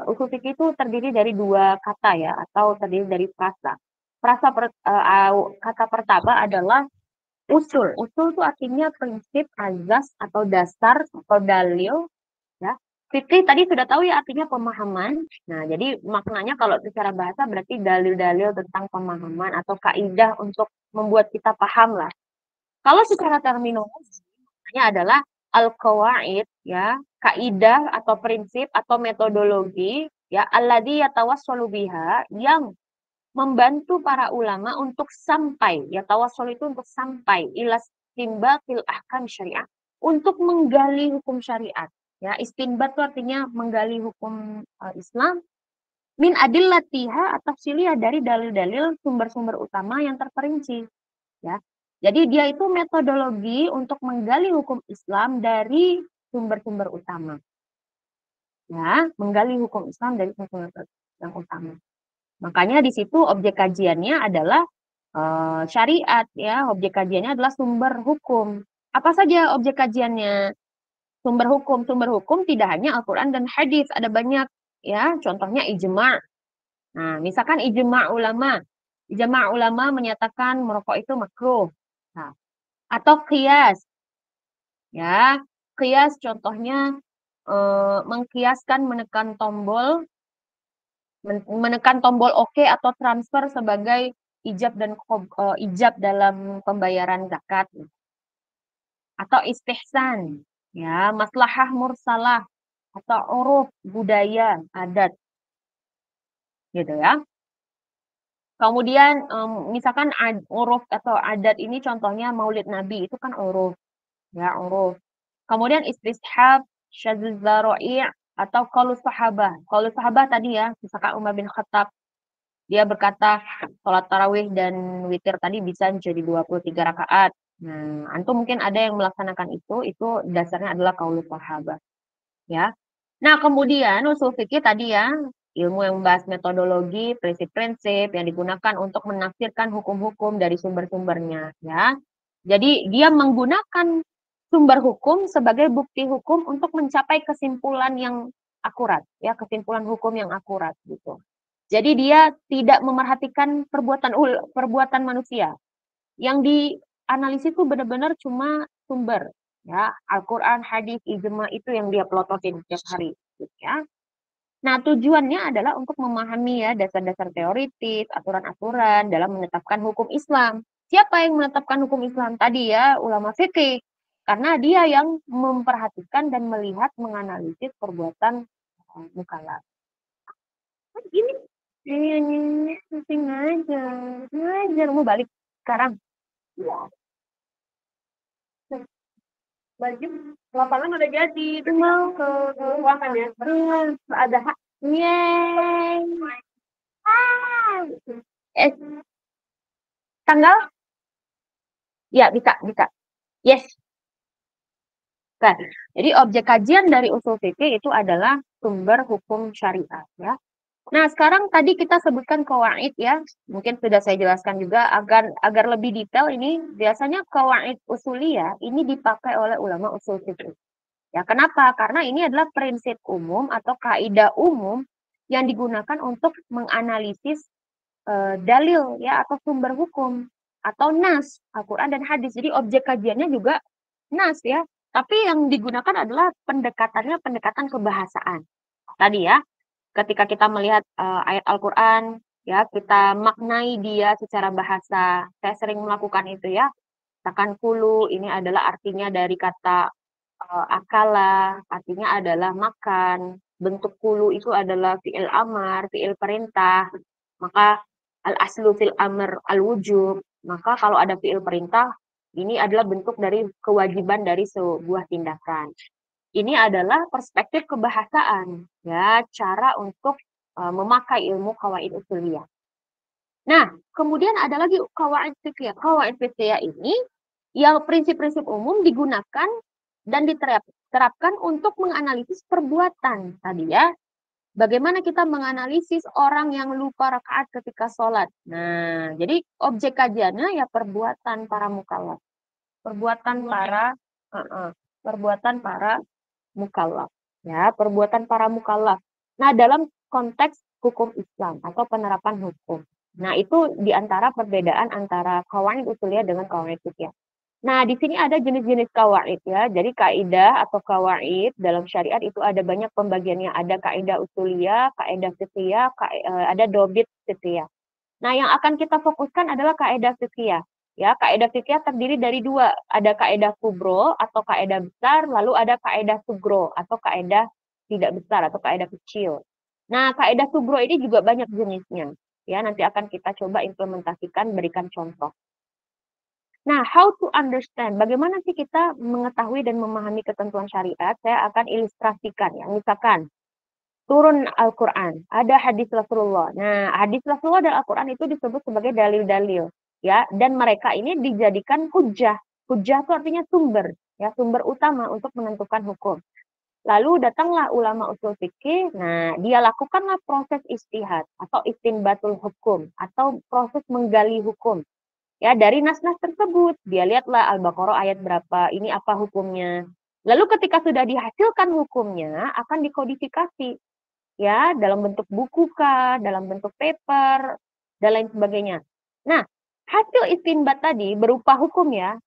Speaker 1: usul fikih itu terdiri dari dua kata ya, atau terdiri dari frasa. Kata pertama adalah usul. Usul itu artinya prinsip, azas, atau dasar, atau dalil. Ya. Fikih tadi sudah tahu ya artinya pemahaman. Nah, jadi maknanya kalau secara bahasa berarti dalil-dalil tentang pemahaman atau kaidah untuk membuat kita paham lah. Kalau secara terminologi, maknanya adalah al-qawaid ya, kaidah atau prinsip atau metodologi ya alladzi yatawassalu biha, yang membantu para ulama untuk sampai, ya tawassul itu untuk sampai ilas istinbatil ahkam syariah, untuk menggali hukum syariat. Ya, istinbat itu artinya menggali hukum Islam min adillatiha atau silih dari dalil-dalil sumber-sumber utama yang terperinci. Ya, jadi dia itu metodologi untuk menggali hukum Islam dari sumber-sumber utama. Ya, menggali hukum Islam dari sumber-sumber yang utama. Makanya di situ objek kajiannya adalah syariat ya, objek kajiannya adalah sumber hukum. Apa saja objek kajiannya? Sumber hukum tidak hanya Al-Quran dan hadis, ada banyak ya, contohnya ijma'. Nah, misalkan ijma' ulama menyatakan merokok itu makruh. Nah, atau qiyas, ya, qiyas contohnya mengkiaskan menekan tombol oke atau transfer sebagai ijab dalam pembayaran zakat atau istihsan, ya, maslahah mursalah atau uruf budaya adat gitu ya. Kemudian misalkan uruf atau adat ini contohnya Maulid Nabi itu kan uruf, ya uruf. Kemudian istishab, syadzul dzara'i' atau qaulus sahabah. Qaulus sahabah tadi ya, misalkan Umar bin Khattab dia berkata sholat tarawih dan witir tadi bisa jadi 23 rakaat. Nah, antum mungkin ada yang melaksanakan itu dasarnya adalah qaulus sahabah, ya. Nah, kemudian usul fikih tadi ya, ilmu yang membahas metodologi, prinsip-prinsip yang digunakan untuk menafsirkan hukum-hukum dari sumber-sumbernya, ya. Jadi dia menggunakan sumber hukum sebagai bukti hukum untuk mencapai kesimpulan yang akurat, ya, kesimpulan hukum yang akurat gitu. Jadi dia tidak memerhatikan perbuatan manusia. Yang dianalisis itu benar-benar cuma sumber, ya, Al-Quran, hadis, ijma itu yang dia pelototin setiap hari, gitu ya. Nah, tujuannya adalah untuk memahami ya dasar-dasar teoritis, aturan-aturan dalam menetapkan hukum Islam. Siapa yang menetapkan hukum Islam? Tadi ya, ulama fikih. Karena dia yang memperhatikan dan melihat, menganalisis perbuatan mukallaf. Ini ini masih ngajar mau balik sekarang. Ya, baju lapangan udah jadi, terus mau ke ruangan ya. Ada hak. Yeay. Eh, tanggal? Ya, bisa. Yes. Nah, jadi objek kajian dari usul fikih itu adalah sumber hukum syariat ya. Nah, sekarang tadi kita sebutkan qawaid ya. Mungkin sudah saya jelaskan juga agar lebih detail ini biasanya qawaid usuliyah ini dipakai oleh ulama usul fikih. Ya, kenapa? Karena ini adalah prinsip umum atau kaidah umum yang digunakan untuk menganalisis dalil ya atau sumber hukum atau nas Al-Quran dan hadis. Jadi objek kajiannya juga nas ya. Tapi yang digunakan adalah pendekatan kebahasaan. Tadi ya, ketika kita melihat ayat Al-Quran, ya kita maknai dia secara bahasa. Saya sering melakukan itu ya. Misalkan kulu ini adalah artinya dari kata akala, artinya adalah makan. Bentuk kulu itu adalah fi'il amar, fi'il perintah. Maka al-aslu fil amr al-wujub. Maka kalau ada fi'il perintah, ini adalah bentuk dari kewajiban dari sebuah tindakan. Ini adalah perspektif kebahasaan, ya, cara untuk memakai ilmu qawaid usuliyah. Nah, kemudian ada lagi qawaid fiqhiyah. Qawaid fiqhiyah ini yang prinsip-prinsip umum digunakan dan diterapkan untuk menganalisis perbuatan tadi ya. Bagaimana kita menganalisis orang yang lupa rakaat ketika sholat. Nah, jadi objek kajiannya ya perbuatan para mukallaf. Perbuatan para mukallaf. Ya, perbuatan para mukallaf. Nah, dalam konteks hukum Islam atau penerapan hukum. Nah, itu diantara perbedaan antara qawaid usuliyah dengan qawaid fiqhiyah. Nah, di sini ada jenis-jenis qawaid ya. Jadi kaidah atau qawaid dalam syariat itu ada banyak pembagiannya. Ada kaidah usuliyah, kaidah fiqhiyah, ada dobit fiqhiyah. Nah, yang akan kita fokuskan adalah kaidah fiqhiyah. Ya, kaidah fiqhiyah terdiri dari dua. Ada kaidah kubro atau kaidah besar, lalu ada kaidah sugro atau kaidah tidak besar atau kaidah kecil. Nah, kaidah sugro ini juga banyak jenisnya. Ya, nanti akan kita coba implementasikan, berikan contoh. Nah, how to understand, bagaimana sih kita mengetahui dan memahami ketentuan syariat? Saya akan ilustrasikan ya. Misalkan, turun Al-Quran, ada hadis Rasulullah. Nah, hadis Rasulullah dan Al-Quran itu disebut sebagai dalil-dalil. Ya, dan mereka ini dijadikan hujjah. Hujjah itu artinya sumber, ya, sumber utama untuk menentukan hukum. Lalu datanglah ulama usul fikih, nah dia lakukanlah proses ijtihad atau istinbatul hukum atau proses menggali hukum. Ya, dari nas-nas tersebut, dia lihatlah Al-Baqarah ayat berapa, ini apa hukumnya. Lalu ketika sudah dihasilkan hukumnya, akan dikodifikasi ya dalam bentuk buku kah, dalam bentuk paper, dan lain sebagainya. Nah, hasil istinbat tadi berupa hukum ya,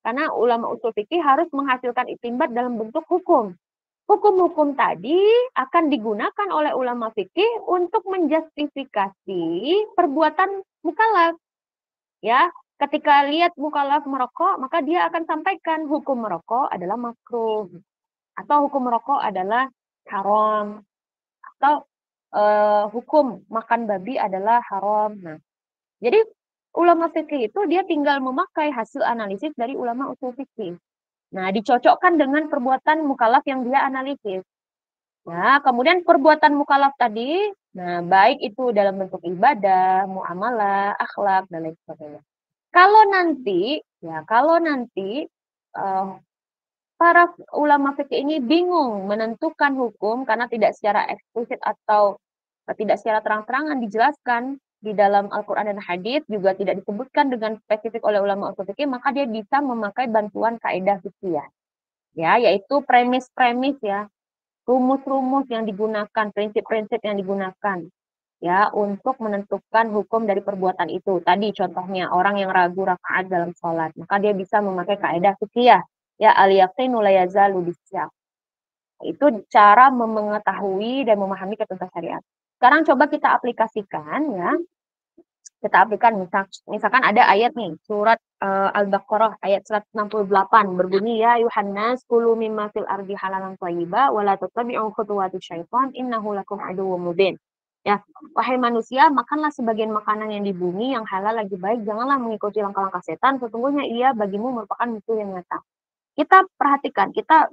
Speaker 1: karena ulama usul fikih harus menghasilkan istinbat dalam bentuk hukum. Hukum-hukum tadi akan digunakan oleh ulama fikih untuk menjustifikasi perbuatan mukallaf. Ya, ketika lihat mukallaf merokok, maka dia akan sampaikan hukum merokok adalah makruh atau hukum merokok adalah haram atau hukum makan babi adalah haram. Nah, jadi ulama fikih itu dia tinggal memakai hasil analisis dari ulama usul fikih. Nah, dicocokkan dengan perbuatan mukallaf yang dia analisis. Nah, kemudian perbuatan mukallaf tadi, nah baik itu dalam bentuk ibadah, muamalah, akhlak dan lain sebagainya. Kalau nanti para ulama fikih ini bingung menentukan hukum karena tidak secara eksplisit atau tidak secara terang-terangan dijelaskan di dalam Al-Qur'an dan hadis, juga tidak disebutkan dengan spesifik oleh ulama ushul fikih, maka dia bisa memakai bantuan kaidah fikih ya, yaitu premis-premis ya, rumus-rumus yang digunakan, prinsip-prinsip yang digunakan ya untuk menentukan hukum dari perbuatan itu. Tadi contohnya orang yang ragu rakaat dalam sholat, maka dia bisa memakai kaidah fikih ya al-yaqinu la yazalu bisyak. Itu cara mengetahui dan memahami ketentuan syariat. Sekarang coba kita aplikasikan ya. Kita aplikasikan misalkan ada ayat nih, surat Al-Baqarah ayat 168 berbunyi ya Yuhannas kulu mimma fil ardi halalan thayyiba wa la tattabi'u khutuwatis syaitan innahu lakum aduwwum mubin. Ya, wahai manusia, makanlah sebagian makanan yang di bumi yang halal lagi baik, janganlah mengikuti langkah-langkah setan, sesungguhnya ia bagimu merupakan musuh yang nyata. Kita perhatikan, kita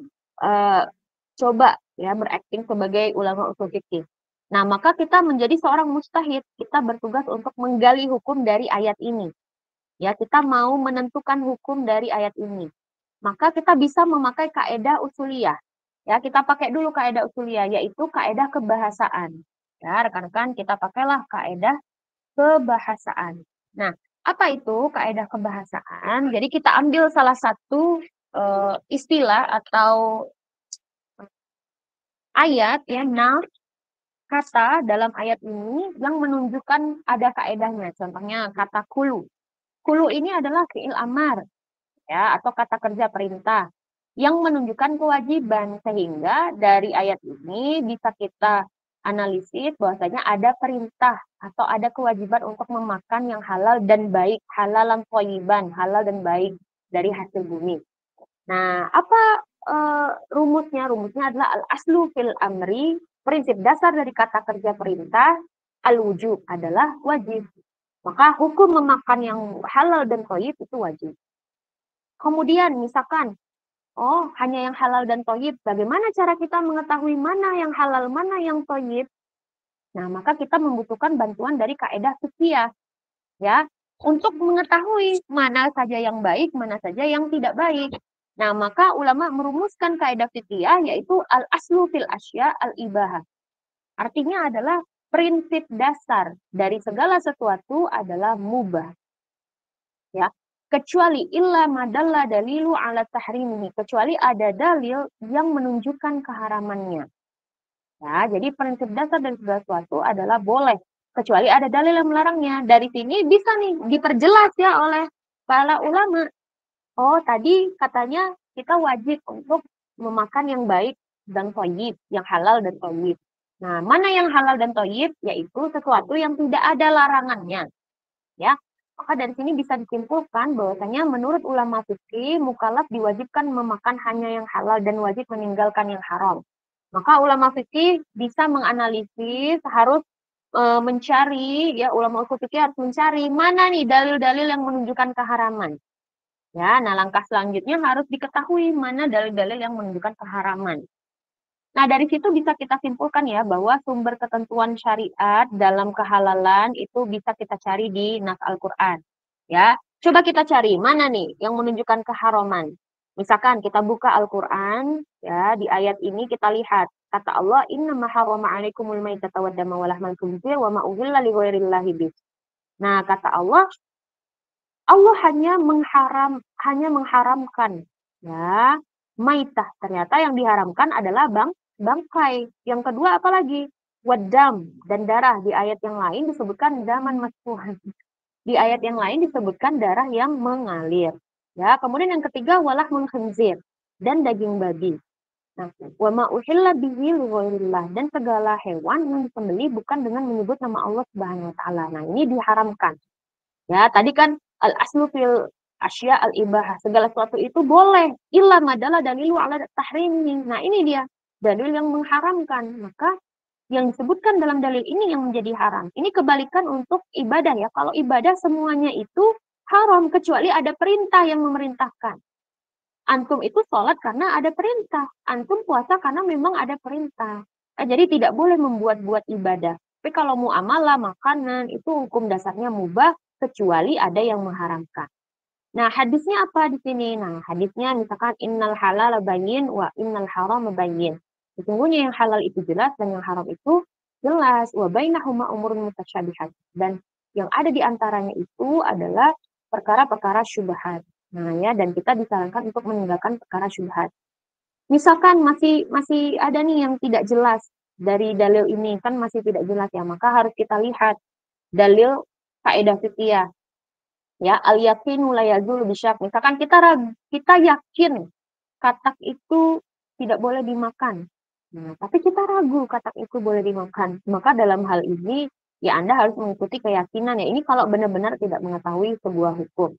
Speaker 1: coba ya berakting sebagai ulama usul fikih. Nah, maka kita menjadi seorang mujtahid, kita bertugas untuk menggali hukum dari ayat ini. Ya, kita mau menentukan hukum dari ayat ini. Maka kita bisa memakai kaidah usuliyah. Ya, kita pakai dulu kaidah usuliyah, yaitu kaidah kebahasaan. Ya, rekan-rekan, kita pakailah kaidah kebahasaan. Nah, apa itu kaidah kebahasaan? Jadi kita ambil salah satu istilah atau ayat ya, nas kata dalam ayat ini yang menunjukkan ada kaedahnya. Contohnya kata kulu. Kulu ini adalah fi'il amar ya atau kata kerja perintah yang menunjukkan kewajiban, sehingga dari ayat ini bisa kita analisis bahwasanya ada perintah atau ada kewajiban untuk memakan yang halal dan baik, halalan thayyiban, halal dan baik dari hasil bumi. Nah, apa rumusnya? Rumusnya adalah al-aslu fil amri, prinsip dasar dari kata kerja perintah, al-wujub adalah wajib. Maka hukum memakan yang halal dan thayyib itu wajib. Kemudian misalkan, oh hanya yang halal dan thayyib, bagaimana cara kita mengetahui mana yang halal, mana yang thayyib? Nah, maka kita membutuhkan bantuan dari kaidah fikih ya, untuk mengetahui mana saja yang baik, mana saja yang tidak baik. Nah, maka ulama merumuskan kaidah fikih yaitu al-aslu fil asya al-ibahah. Artinya adalah prinsip dasar dari segala sesuatu adalah mubah. Ya, kecuali illa madalla dalilu ala tahrimihi, kecuali ada dalil yang menunjukkan keharamannya. Ya, jadi prinsip dasar dari segala sesuatu adalah boleh, kecuali ada dalil yang melarangnya. Dari sini bisa nih diperjelas ya oleh para ulama. Oh, tadi katanya kita wajib untuk memakan yang baik dan thayyib, yang halal dan thayyib. Nah, mana yang halal dan thayyib? Yaitu sesuatu yang tidak ada larangannya. Ya, maka dari sini bisa disimpulkan bahwasanya menurut ulama fikih, mukallaf diwajibkan memakan hanya yang halal dan wajib meninggalkan yang haram. Maka ulama fikih bisa menganalisis, harus mencari, ya ulama usul fikih harus mencari mana nih dalil-dalil yang menunjukkan keharaman. Ya, nah langkah selanjutnya harus diketahui mana dalil-dalil yang menunjukkan keharaman. Nah, dari situ bisa kita simpulkan ya bahwa sumber ketentuan syariat dalam kehalalan itu bisa kita cari di nas Al-Qur'an. Ya, coba kita cari mana nih yang menunjukkan keharaman. Misalkan kita buka Al-Qur'an, ya, di ayat ini kita lihat, kata Allah, "Innama harrama 'alaikumul maitata waddama wa lahmal khinzir wa ma uhilla li ghairillahi bih." Nah, kata Allah, Allah hanya mengharamkan, ya, maitah. Ternyata yang diharamkan adalah bangkai. Yang kedua apa lagi? Waddam, dan darah. Di ayat yang lain disebutkan daman masfuhan. Di ayat yang lain disebutkan darah yang mengalir. Ya, kemudian yang ketiga walahmul khinzir, dan daging babi. Nah, wa ma uhilla bihi li ghairillah, dan segala hewan yang disembelih bukan dengan menyebut nama Allah Subhanahu wa taala. Nah, ini diharamkan. Ya, tadi kan al-aslu fil asya al-ibahah, segala sesuatu itu boleh, illa madalla dalilu ala tahrimi. Nah, ini dia, dalil yang mengharamkan. Maka yang disebutkan dalam dalil ini yang menjadi haram. Ini kebalikan untuk ibadah ya. Kalau ibadah semuanya itu haram kecuali ada perintah yang memerintahkan. Antum itu sholat karena ada perintah. Antum puasa karena memang ada perintah. Jadi tidak boleh membuat-buat ibadah. Tapi kalau muamalah, makanan, itu hukum dasarnya mubah kecuali ada yang mengharamkan. Nah, hadisnya apa di sini? Nah, hadisnya misalkan innal halal bayyin wa innal haram bayyin. Sesungguhnya yang halal itu jelas dan yang haram itu jelas. Wa bainahuma umurun mutasyabihat. Dan yang ada di antaranya itu adalah perkara-perkara syubhat. Nah, ya, dan kita disarankan untuk meninggalkan perkara syubhat. Misalkan masih masih ada nih yang tidak jelas dari dalil ini, kan masih tidak jelas ya, maka harus kita lihat dalil kaidah fikih, ya, al yaqinu la yazulu bisyak. Misalkan kita yakin katak itu tidak boleh dimakan. Nah, tapi kita ragu katak itu boleh dimakan. Maka dalam hal ini ya Anda harus mengikuti keyakinan ya. Ini kalau benar-benar tidak mengetahui sebuah hukum.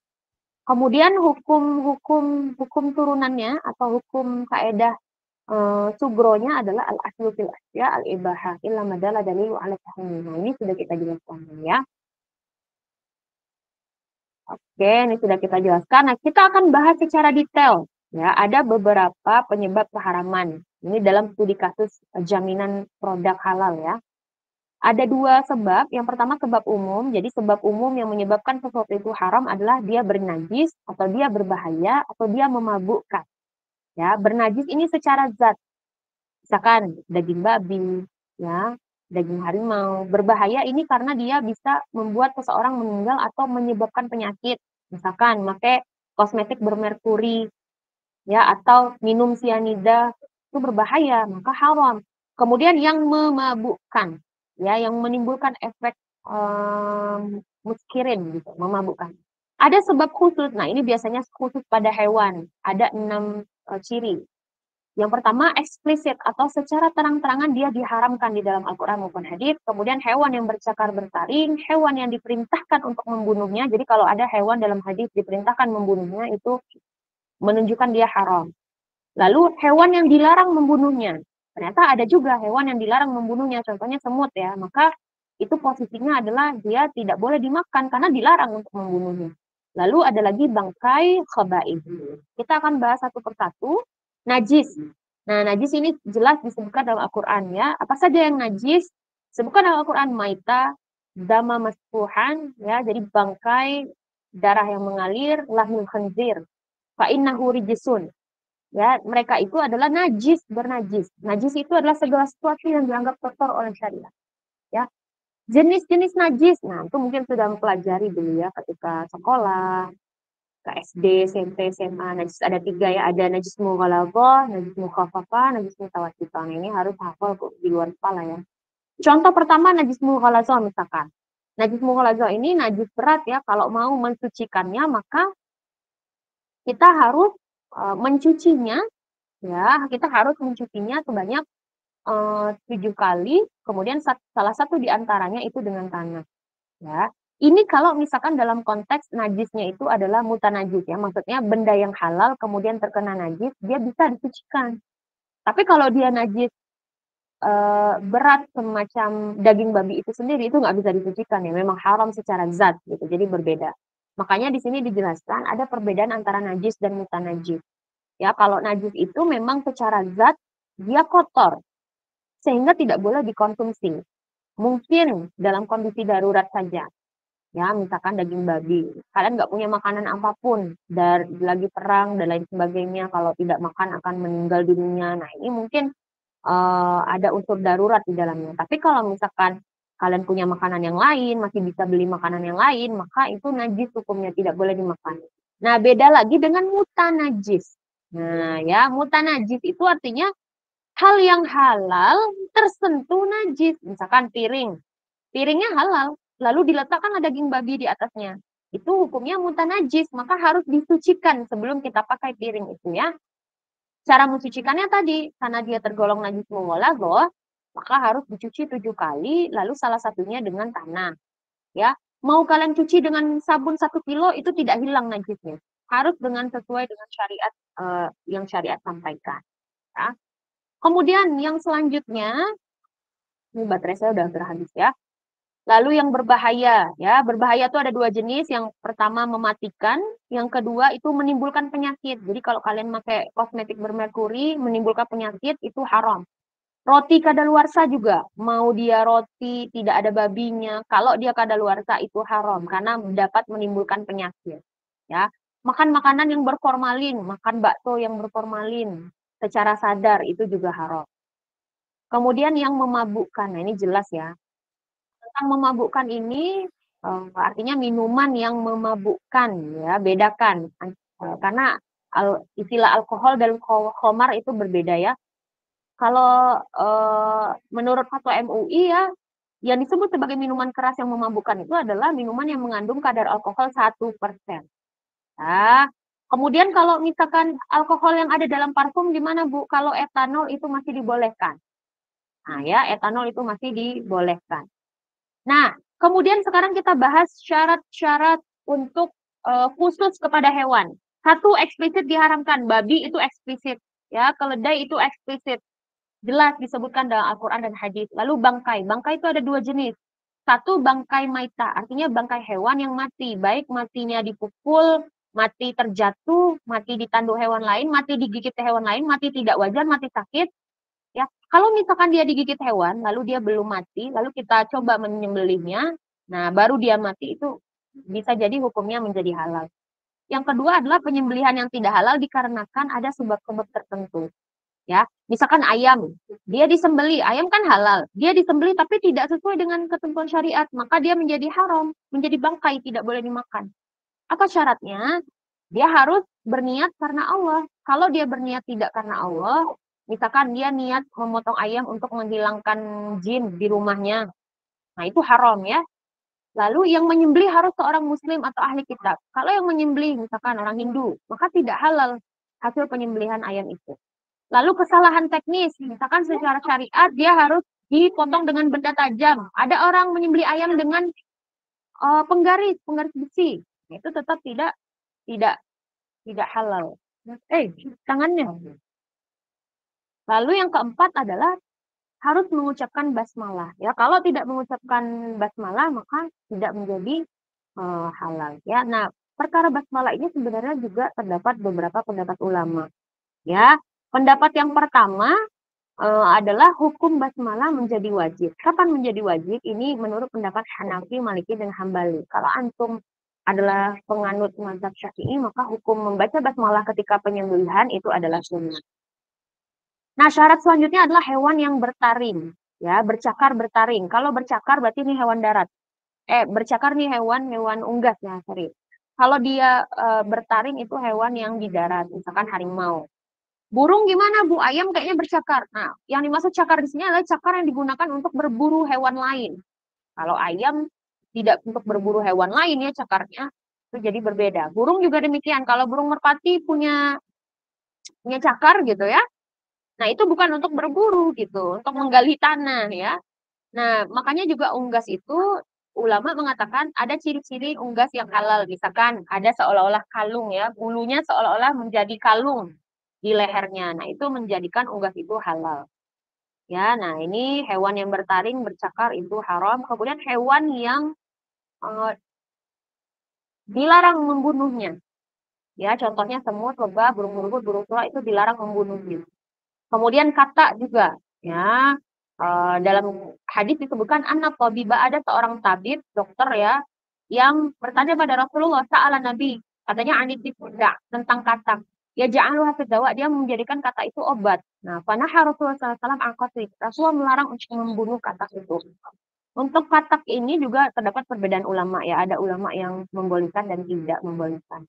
Speaker 1: Kemudian hukum turunannya atau hukum kaidah sugronya adalah al aslu fil asya al ibahah illa madalla dalilu ala tahrim. Nah, ini sudah kita jelaskan ya. Oke, ini sudah kita jelaskan. Nah, kita akan bahas secara detail. Ya, ada beberapa penyebab keharaman. Ini dalam studi kasus jaminan produk halal ya. Ada dua sebab. Yang pertama sebab umum. Jadi sebab umum yang menyebabkan sesuatu itu haram adalah dia bernajis, atau dia berbahaya, atau dia memabukkan. Ya, bernajis ini secara zat. Misalkan daging babi, ya, daging harimau. Berbahaya ini karena dia bisa membuat seseorang meninggal atau menyebabkan penyakit. Misalkan pakai kosmetik bermerkuri, ya, atau minum sianida, itu berbahaya, maka haram. Kemudian yang memabukkan, ya, yang menimbulkan efek muskirin gitu, memabukkan. Ada sebab khusus. Nah, ini biasanya khusus pada hewan. Ada 6 ciri. Yang pertama eksplisit atau secara terang-terangan dia diharamkan di dalam Al-Quran maupun hadis. Kemudian hewan yang bercakar bertaring, hewan yang diperintahkan untuk membunuhnya. Jadi kalau ada hewan dalam hadis diperintahkan membunuhnya, itu menunjukkan dia haram. Lalu hewan yang dilarang membunuhnya. Ternyata ada juga hewan yang dilarang membunuhnya, contohnya semut ya. Maka itu posisinya adalah dia tidak boleh dimakan karena dilarang untuk membunuhnya. Lalu ada lagi bangkai khaba'ith. Kita akan bahas satu persatu. Najis. Nah, najis ini jelas disebutkan dalam Al-Quran ya. Apa saja yang najis? Disebutkan dalam Al-Quran maita, dama masfuhan, ya, jadi bangkai, darah yang mengalir, lahmul khinzir, fa innahu rijisun. Ya, mereka itu adalah najis, bernajis. Najis itu adalah segala sesuatu yang dianggap kotor oleh syariat. Ya, jenis-jenis najis. Nah, itu mungkin sudah mempelajari dulu ya ketika sekolah, ke SD, SMP, SMA. Najis ada 3 ya, ada najis mughaladzah, najis mukhafafah, najis mutawassithah. Nah, ini harus hafal di luar kepala ya. Contoh pertama najis mughaladzah misalkan. Najis mughaladzah ini najis berat ya, kalau mau mensucikannya maka kita harus mencucinya, ya, kita harus mencucinya sebanyak 7 kali, kemudian salah satu di antaranya itu dengan tanah, ya. Ini kalau misalkan dalam konteks najisnya itu adalah mutanajis ya, maksudnya benda yang halal kemudian terkena najis, dia bisa disucikan. Tapi kalau dia najis berat semacam daging babi itu sendiri, itu nggak bisa disucikan ya, memang haram secara zat gitu, jadi berbeda. Makanya di sini dijelaskan ada perbedaan antara najis dan mutanajis. Ya, kalau najis itu memang secara zat dia kotor, sehingga tidak boleh dikonsumsi. Mungkin dalam kondisi darurat saja. Ya, misalkan daging babi. Kalian nggak punya makanan apapun, lagi perang dan lain sebagainya, kalau tidak makan akan meninggal dunia. Nah, ini mungkin ada unsur darurat di dalamnya. Tapi kalau misalkan kalian punya makanan yang lain, masih bisa beli makanan yang lain, maka itu najis hukumnya, tidak boleh dimakan. Nah, beda lagi dengan mutanajis. Nah, ya, mutanajis itu artinya hal yang halal tersentuh najis. Misalkan piring. Piringnya halal, lalu diletakkanlah daging babi di atasnya. Itu hukumnya mutanajis, maka harus disucikan sebelum kita pakai piring itu ya. Cara mensucikannya tadi, karena dia tergolong najis mughalladhah, maka harus dicuci 7 kali, lalu salah satunya dengan tanah. Ya, mau kalian cuci dengan sabun 1 kilo itu tidak hilang najisnya. Harus dengan sesuai dengan syariat yang syariat sampaikan. Ya. Kemudian yang selanjutnya, ini baterai saya udah hampir habis ya. Lalu yang berbahaya, ya berbahaya itu ada 2 jenis. Yang pertama mematikan, yang kedua itu menimbulkan penyakit. Jadi kalau kalian pakai kosmetik bermerkuri menimbulkan penyakit itu haram. Roti kadaluarsa juga, mau dia roti tidak ada babinya, kalau dia kadaluarsa itu haram karena dapat menimbulkan penyakit. Ya, makan makanan yang berformalin, makan bakso yang berformalin secara sadar itu juga haram. Kemudian yang memabukkan, nah ini jelas ya. Tentang memabukkan ini artinya minuman yang memabukkan ya, bedakan karena istilah alkohol dan khamar itu berbeda ya. Kalau menurut fatwa MUI ya, yang disebut sebagai minuman keras yang memabukkan itu adalah minuman yang mengandung kadar alkohol 1%. Nah, kemudian kalau misalkan alkohol yang ada dalam parfum gimana Bu? Kalau etanol itu masih dibolehkan. Nah ya, etanol itu masih dibolehkan. Nah, kemudian sekarang kita bahas syarat-syarat untuk khusus kepada hewan. Satu, eksplisit diharamkan. Babi itu eksplisit. Ya, keledai itu eksplisit. Jelas disebutkan dalam Al-Quran dan hadis. Lalu bangkai. Bangkai itu ada 2 jenis. Satu, bangkai maita. Artinya bangkai hewan yang mati. Baik matinya dipukul, mati terjatuh, mati ditanduk hewan lain, mati digigit hewan lain, mati tidak wajar, mati sakit. Ya, kalau misalkan dia digigit hewan, lalu dia belum mati, lalu kita coba menyembelihnya, nah baru dia mati itu bisa jadi hukumnya menjadi halal. Yang kedua adalah penyembelihan yang tidak halal dikarenakan ada sebab-sebab tertentu. Ya, misalkan ayam, dia disembeli, ayam kan halal, dia disembeli tapi tidak sesuai dengan ketentuan syariat, maka dia menjadi haram, menjadi bangkai, tidak boleh dimakan. Apa syaratnya? Dia harus berniat karena Allah. Kalau dia berniat tidak karena Allah, misalkan dia niat memotong ayam untuk menghilangkan jin di rumahnya, nah itu haram ya. Lalu yang menyembelih harus seorang muslim atau ahli kitab. Kalau yang menyembelih misalkan orang Hindu, maka tidak halal hasil penyembelihan ayam itu. Lalu kesalahan teknis, misalkan secara syariat dia harus dipotong dengan benda tajam. Ada orang menyembelih ayam dengan penggaris besi. Itu tetap tidak tidak halal. Tangannya. Lalu yang keempat adalah harus mengucapkan basmalah. Ya, kalau tidak mengucapkan basmalah maka tidak menjadi halal. Ya, nah perkara basmalah ini sebenarnya juga terdapat beberapa pendapat ulama. Ya, pendapat yang pertama adalah hukum basmalah menjadi wajib. Kapan menjadi wajib? Ini menurut pendapat Hanafi, Maliki, dan Hambali. Kalau antum adalah penganut mazhab Syafi'i, maka hukum membaca basmalah ketika penyembelihan itu adalah sunnah. Nah, syarat selanjutnya adalah hewan yang bertaring, ya, bercakar bertaring. Kalau bercakar berarti ini hewan darat. Bercakar nih hewan unggas ya, sorry. Kalau dia bertaring itu hewan yang di darat, misalkan harimau. Burung gimana Bu? Ayam kayaknya bercakar. Nah, yang dimaksud cakar di sini adalah cakar yang digunakan untuk berburu hewan lain. Kalau ayam tidak untuk berburu hewan lain ya cakarnya, itu jadi berbeda. Burung juga demikian. Kalau burung merpati punya cakar gitu ya. Nah, itu bukan untuk berburu gitu, untuk menggali tanah ya. Nah, makanya juga unggas itu ulama mengatakan ada ciri-ciri unggas yang halal. Misalkan ada seolah-olah kalung ya, bulunya seolah-olah menjadi kalung di lehernya. Nah, itu menjadikan unggas itu halal. Ya, nah ini hewan yang bertaring, bercakar itu haram. Kemudian hewan yang dilarang membunuhnya. Ya, contohnya semut, lebah, burung burgut, burung tua itu dilarang membunuhnya. Kemudian kata juga, ya dalam hadis disebutkan anak tabibah, ada seorang tabib, dokter ya, yang bertanya pada Rasulullah, sa'ala Nabi, katanya anitifuda, tentang katak. Ya ja'aluha fidawa, dia menjadikan kata itu obat. Nah, panaha Rasulullah SAW angkotri. Rasulullah melarang untuk membunuh katak itu. Untuk katak ini juga terdapat perbedaan ulama ya. Ada ulama yang membolehkan dan tidak membolehkan.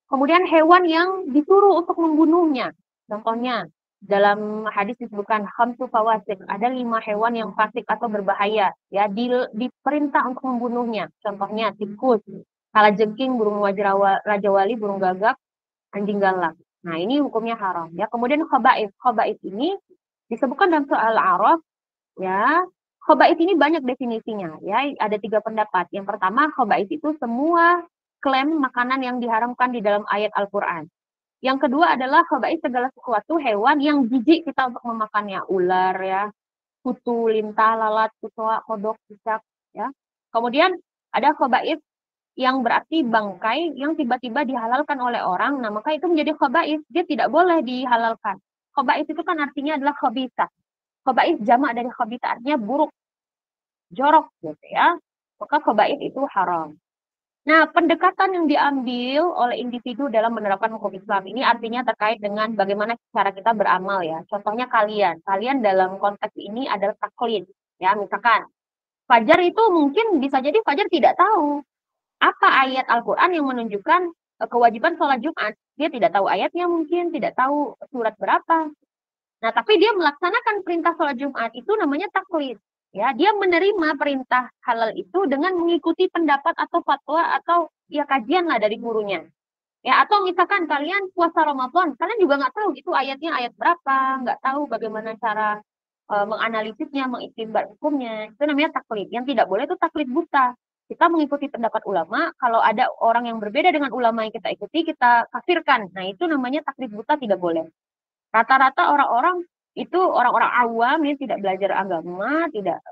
Speaker 1: Kemudian hewan yang disuruh untuk membunuhnya. Contohnya, dalam hadis disebutkan khamsu fawasik, ada 5 hewan yang fasik atau berbahaya, ya diperintah untuk membunuhnya. Contohnya tikus, kalajengking, burung raja wali, burung gagak, anjing galak. Nah, ini hukumnya haram. Ya, kemudian khaba'ith. Khaba'ith ini disebutkan dalam surah Al-A'raf, ya. Khaba'ith ini banyak definisinya, ya. Ada 3 pendapat. Yang pertama, khaba'ith itu semua klaim makanan yang diharamkan di dalam ayat Al-Quran. Yang kedua adalah khaba'ith segala sesuatu hewan yang jijik kita untuk memakannya. Ular, ya, kutu, lintah, lalat, kutoa, kodok, cicak, ya. Kemudian ada khaba'ith yang berarti bangkai yang tiba-tiba dihalalkan oleh orang, nah maka itu menjadi khaba'ith, dia tidak boleh dihalalkan. Khaba'ith itu kan artinya adalah khabithah. Khaba'ith jamak dari khabithah, artinya buruk, jorok gitu ya. Maka khaba'ith itu haram. Nah, pendekatan yang diambil oleh individu dalam menerapkan hukum Islam ini artinya terkait dengan bagaimana cara kita beramal ya. Contohnya kalian dalam konteks ini adalah taklid ya. Misalkan Fajar itu mungkin bisa jadi Fajar tidak tahu apa ayat Al-Quran yang menunjukkan kewajiban sholat Jumat. Dia tidak tahu ayatnya mungkin, tidak tahu surat berapa. Nah, tapi dia melaksanakan perintah sholat Jumat, itu namanya taklid. Ya, dia menerima perintah halal itu dengan mengikuti pendapat atau fatwa atau ya kajian lah dari gurunya. Ya, atau misalkan kalian puasa Ramadan, kalian juga nggak tahu itu ayatnya ayat berapa, nggak tahu bagaimana cara menganalisisnya, mengistinbat hukumnya. Itu namanya taklid. Yang tidak boleh itu taklid buta. Kita mengikuti pendapat ulama, kalau ada orang yang berbeda dengan ulama yang kita ikuti, kita kafirkan. Nah, itu namanya taklid buta, tidak boleh. Rata-rata orang-orang itu orang-orang awam yang tidak belajar agama, tidak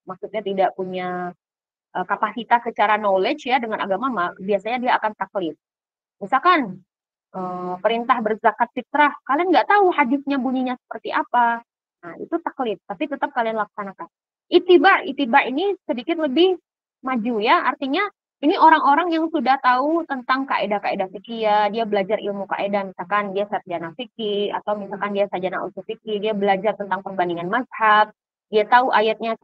Speaker 1: maksudnya tidak punya kapasitas secara knowledge ya dengan agama, biasanya dia akan taklid. Misalkan perintah berzakat fitrah, kalian nggak tahu hadisnya bunyinya seperti apa. Nah, itu taklid, tapi tetap kalian laksanakan. Itiba ini sedikit lebih maju ya, artinya ini orang-orang yang sudah tahu tentang kaidah-kaidah fikih ya, dia belajar ilmu kaidah, misalkan dia sarjana fikih atau misalkan dia sarjana usul fikih, dia belajar tentang perbandingan mazhab, dia tahu ayatnya